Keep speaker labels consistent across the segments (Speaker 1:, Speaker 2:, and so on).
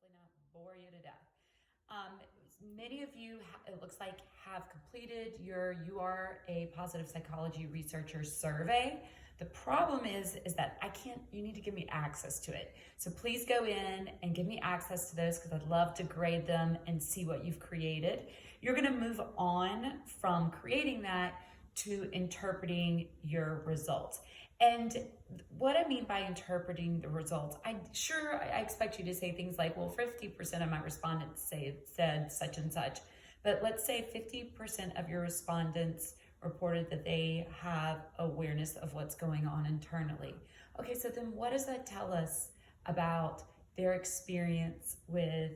Speaker 1: hopefully not bore you to death. Many of you, it looks like, have completed your You Are a Positive Psychology Researcher survey. The problem is that you need to give me access to it. So please go in and give me access to those because I'd love to grade them and see what you've created. You're gonna move on from creating that to interpreting your results. And what I mean by interpreting the results, I expect you to say things like, well, 50% of my respondents said such and such, but let's say 50% of your respondents reported that they have awareness of what's going on internally. Okay, so then what does that tell us about their experience with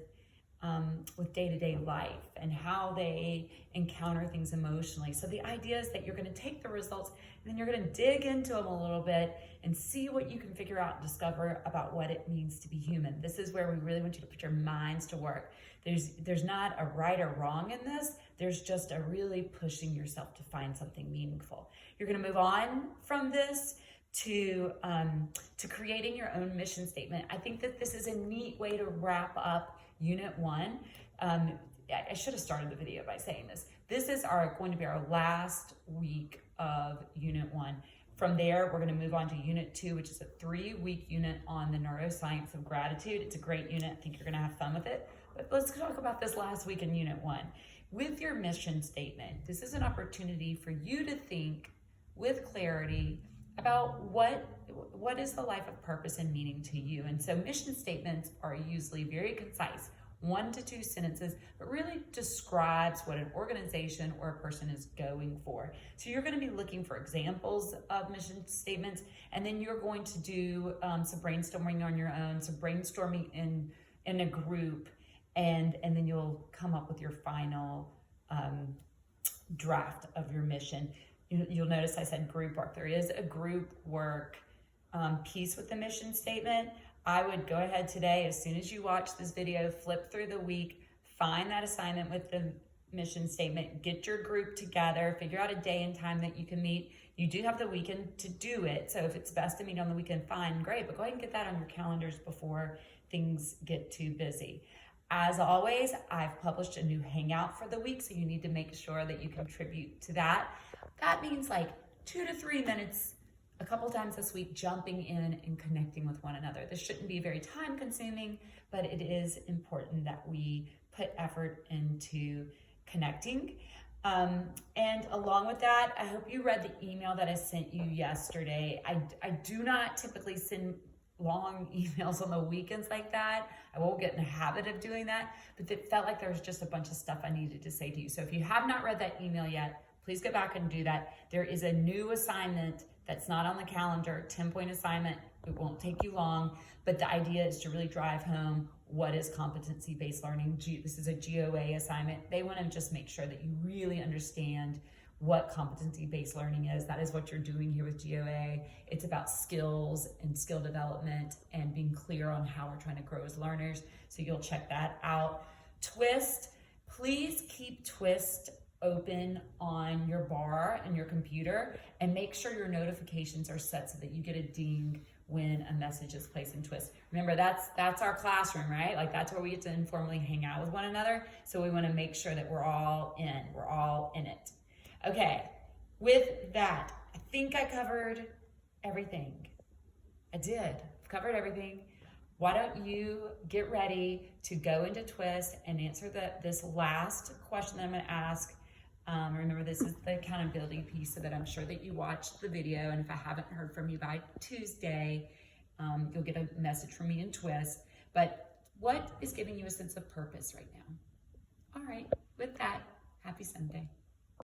Speaker 1: day-to-day life and how they encounter things emotionally? So the idea is that you're going to take the results and then you're going to dig into them a little bit and see what you can figure out and discover about what it means to be human. This is where we really want you to put your minds to work. There's not a right or wrong in this. There's just a really pushing yourself to find something meaningful. You're going to move on from this to creating your own mission statement. I think that this is a neat way to wrap up Unit 1. I should have started the video by saying this. This is going to be our last week of Unit 1. From there, we're going to move on to Unit 2, which is a 3-week unit on the neuroscience of gratitude. It's a great unit. I think you're going to have fun with it. But let's talk about this last week in Unit 1. With your mission statement, this is an opportunity for you to think with clarity about what is the life of purpose and meaning to you. And so mission statements are usually very concise, 1 to 2 sentences, but really describes what an organization or a person is going for. So you're going to be looking for examples of mission statements, and then you're going to do some brainstorming on your own, some brainstorming in a group, and then you'll come up with your final draft of your mission. You'll notice I said group work. There is a group work piece with the mission statement. I would go ahead today, as soon as you watch this video, flip through the week, find that assignment with the mission statement, get your group together, figure out a day and time that you can meet. You do have the weekend to do it, so if it's best to meet on the weekend, fine, great, but go ahead and get that on your calendars before things get too busy. As always, I've published a new Hangout for the week, so you need to make sure that you contribute to that. That means like 2 to 3 minutes a couple times this week, jumping in and connecting with one another. This shouldn't be very time consuming, but it is important that we put effort into connecting. And along with that, I hope you read the email that I sent you yesterday. I do not typically send long emails on the weekends like that. I won't get in the habit of doing that, but it felt like there was just a bunch of stuff I needed to say to you. So if you have not read that email yet, please go back and do that. There is a new assignment that's not on the calendar, 10-point assignment. It won't take you long, but the idea is to really drive home what is competency-based learning. This is a GOA assignment. They want to just make sure that you really understand what competency-based learning is. That is what you're doing here with GOA. It's about skills and skill development and being clear on how we're trying to grow as learners. So you'll check that out. Twist, please keep Twist open on your bar and your computer, and make sure your notifications are set so that you get a ding when a message is placed in Twist. Remember, that's our classroom, right? Like, that's where we get to informally hang out with one another. So we want to make sure that we're all in it. Okay, with that, I think I covered everything. I did. I've covered everything. Why don't you get ready to go into Twist and answer this last question that I'm going to ask. Remember, this is the accountability piece, so that I'm sure that you watched the video, and if I haven't heard from you by Tuesday, you'll get a message from me in Twist. But what is giving you a sense of purpose right now? All right, with that, happy Sunday.